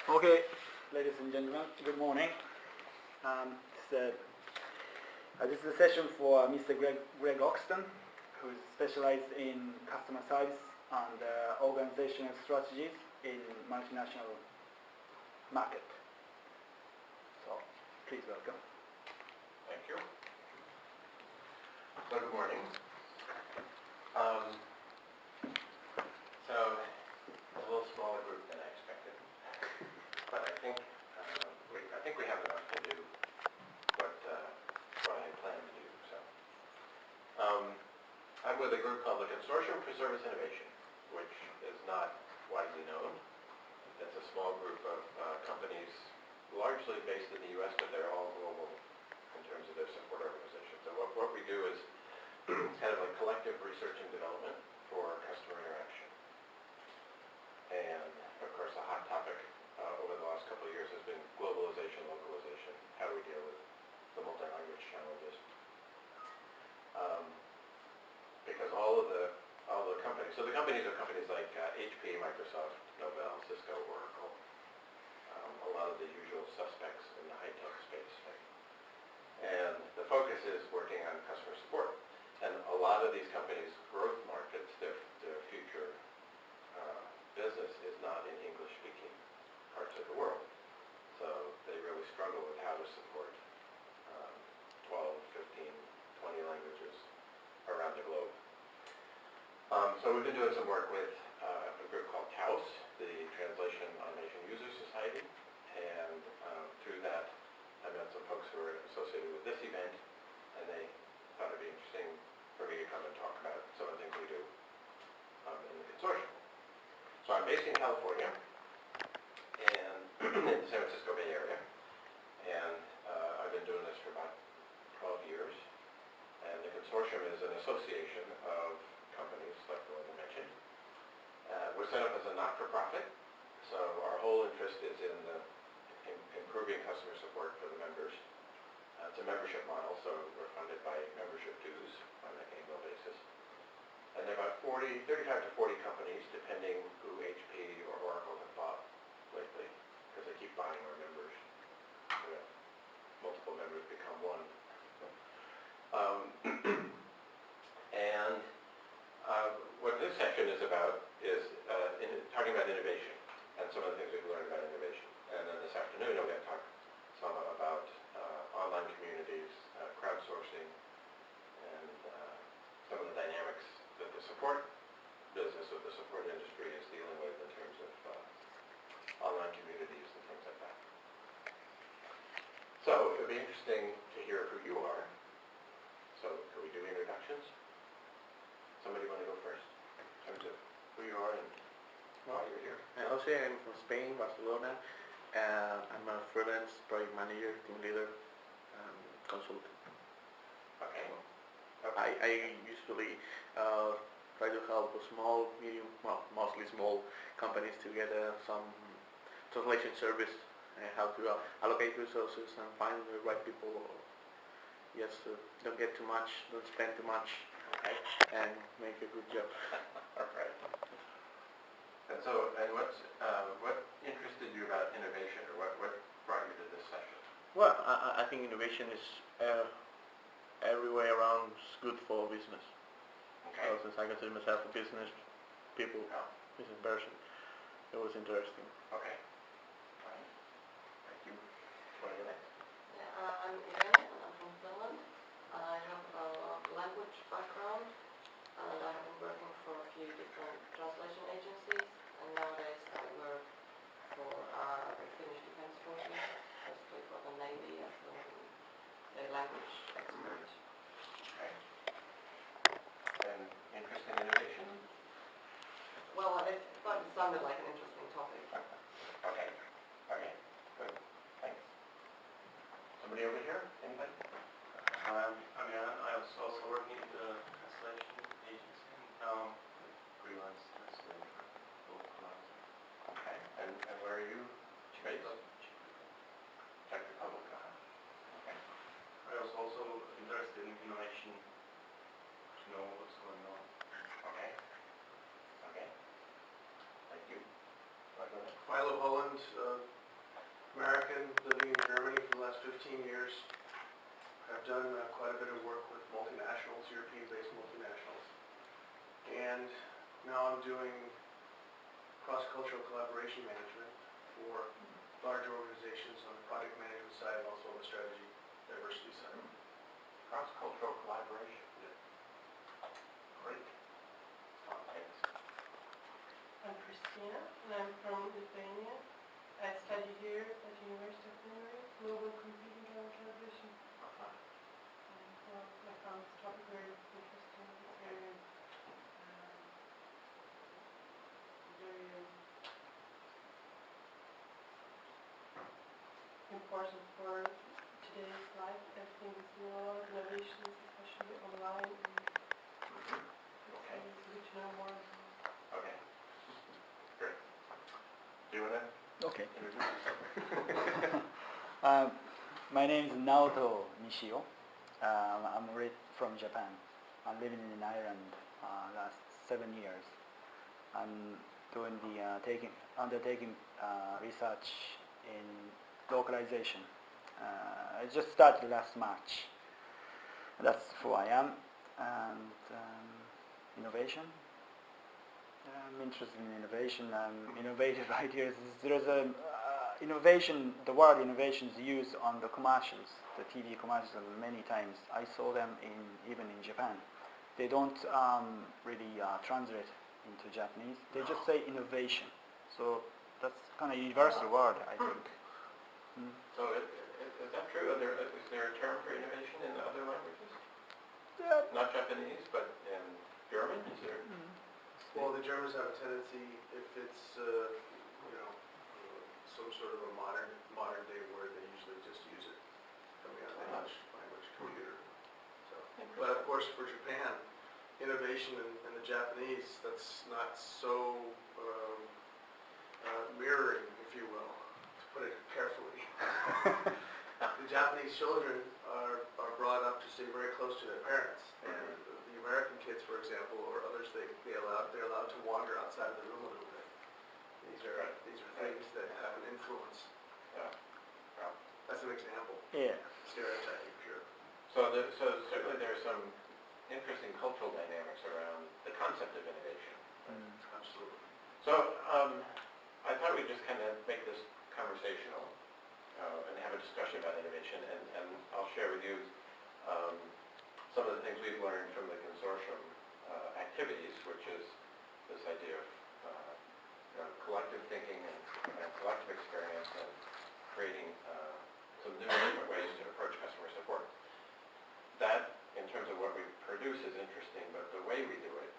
Okay, ladies and gentlemen, good morning. This is a session for Mr. Greg Oxton, who is specialized in customer service and organizational strategies in multinational market. So, please welcome. Thank you. So, good morning. So, a little smaller group than I expected, but I think we have enough to do what I planned to do. So, I'm with a group called the Consortium for Service Innovation, which is not widely known. It's a small group of companies, largely based in the U.S., but they're all global in terms of their support organization. So, what we do is kind of like collective research and development for customer interaction. And, of course, a hot topic over the last couple of years has been globalization, localization. How do we deal with the multi-language challenges? Because all the companies, so the companies are companies like HP, Microsoft, Novell, Cisco, Oracle, a lot of the usual suspects in the high-tech space. Right? And the focus is working on customer support. And a lot of these companies' growth markets, their future business is not in English-speaking parts of the world. So they really struggle with how to support 12, 15, 20 languages around the globe. So we've been doing some work with a group called TAUS, the Translation Automation User Society, and through that I met some folks who were associated with this event, and they thought it'd be interesting for me to come and talk about some of the things we do in the consortium. So I'm based in California, and in the San Francisco Bay Area, and I've been doing this for about 12 years. And the consortium is an association of companies like the one I mentioned. We're set up as a not-for-profit, so our whole interest is in improving customer support for the members. It's a membership model, so we're funded by membership dues on an annual basis. And there are about 35 to 40 companies, depending who HP or Oracle have bought lately, because they keep buying our members. Multiple members become one. And what this section is about is talking about innovation and some of the things we've learned about innovation. And then this afternoon I'm going to talk some about online communities, crowdsourcing, and some of the dynamics that the support business or the support industry is dealing with in terms of online communities and things like that. So it would be interesting to hear who you are. So can we do introductions? Somebody want to go first in terms of who you are and why you're here? Jose, I'm from Spain, Barcelona. I'm a freelance project manager, team leader, consultant. Okay. I usually try to help small, medium, well, mostly small companies to get some translation service, how to allocate resources and find the right people. Yes, don't get too much, don't spend too much, okay, and make a good job. All right. And so, what interested you about innovation, or what brought you to this session? Well, I think innovation is every way around good for business. Okay. So since I consider myself a business business person, it was interesting. Okay. All right. Thank you. Want to go next? Yeah, I'm Irene, and I'm from Finland. I have a language background, and I have been working for a few different translation agencies, and nowadays I work for the Finnish Defence Forces, mostly for the Navy as a language expert. Okay. And interest in innovation? Well, it sounded like an interesting topic. Okay. Okay. Good. Thanks. Somebody over here? Anybody? I'm Jan. I was also working at the translation agency. Freelance translator, localizer. Okay. And where are you based? Czech Republic. Okay. I was also interested in innovation, to know what's going on. Okay. Okay. Thank you. Well, Milo Holland, American, living in Germany for the last 15 years. I've done quite a bit of work with multinationals, European-based multinationals. And now I'm doing cross-cultural collaboration management for large organizations on the project management side and also on the strategy diversity side. Cross-cultural collaboration. Great. Thanks. I'm Christina, and I'm from Lithuania. I study here at the University of Limerick, Global Computing and Collaboration. And I found this topic very interesting, very important for today's life. Everything is a lot of innovations, especially online, and Okay. it's good to know more. Okay. Great. Do you want to Okay. introduce yourself? My name is Naoto Nishio. I'm from Japan. I'm living in Ireland last 7 years. I'm doing undertaking research in localization. I just started last March. That's who I am. And innovation. I'm interested in innovation, innovative ideas. There's a innovation. The word innovation is used on the commercials, the TV commercials, many times. I saw them even in Japan. They don't really translate into Japanese. They just say innovation. So that's kind of universal word, I think. So is that true? Is there a term for innovation in other languages? Yeah. Not Japanese, but in German? Is there? Well, the Germans have a tendency, if it's some sort of a modern day word, they usually just use it coming out of the English language computer. So, but of course, for Japan, innovation in the Japanese, that's not so mirroring, if you will, to put it carefully. The Japanese children are brought up to stay very close to their parents, and the American kids, for example, or others, they're allowed to wander outside of the room a little bit. These are things that have an influence. Yeah. Yeah. That's an example. Yeah. Stereotyping, sure. So certainly there are some interesting cultural dynamics around the concept of innovation. Absolutely. So I thought we'd just kind of make this conversational and have a discussion about innovation, and I'll share with you some of the things we've learned from the consortium activities, which is this idea of collective thinking and collective experience and creating some new and different ways to approach customer support. That, in terms of what we produce, is interesting, but the way we do it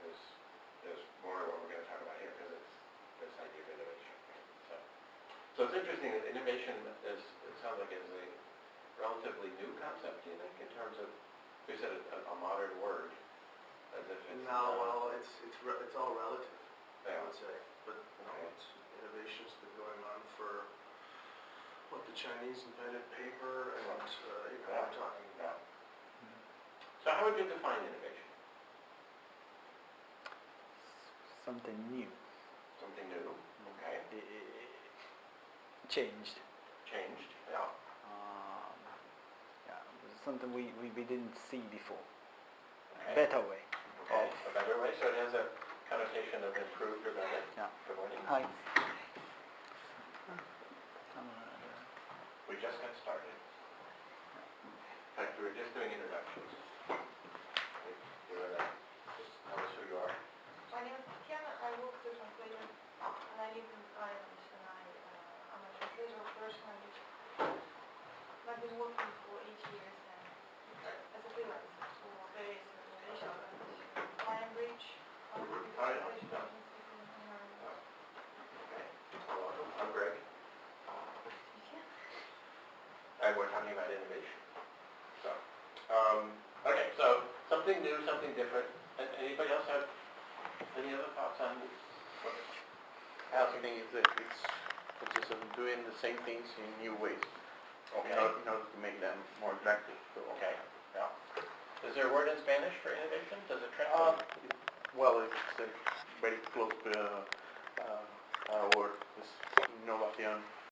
is more what we're going to talk about here, because it's this idea of innovation. So it's interesting that innovation it sounds like is a relatively new concept, do you think, in terms of, we said a modern word, as if it's... No, well, it's all relative, Yeah. I would say. But innovation's been going on for, the Chinese invented paper, and we're talking about. So how would you define innovation? Something new. Something new, okay. Changed. Changed, yeah. Something we didn't see before. Okay. Better way. Okay, a better way, so it has a connotation of improved or better. Yeah. Good morning. Hi. We just got started. In fact, we were just doing introductions. You want to just tell us who you are? My name is Tatiana. I work as a translator, and I live in Ireland, and I'm a translator of First language. And I've been working for 8 years as a freelancer for various organizations, Cambridge, translation agencies in Ireland. Okay. Welcome. I'm Greg. And we're talking about innovation. So, okay, so something new, something different. Anybody else have any other thoughts on what? I think it's consists of doing the same things in new ways. Okay. In order to make them more attractive. Okay. Yeah. Is there a word in Spanish for innovation? Does it translate? Well, it's very close to word is innovación.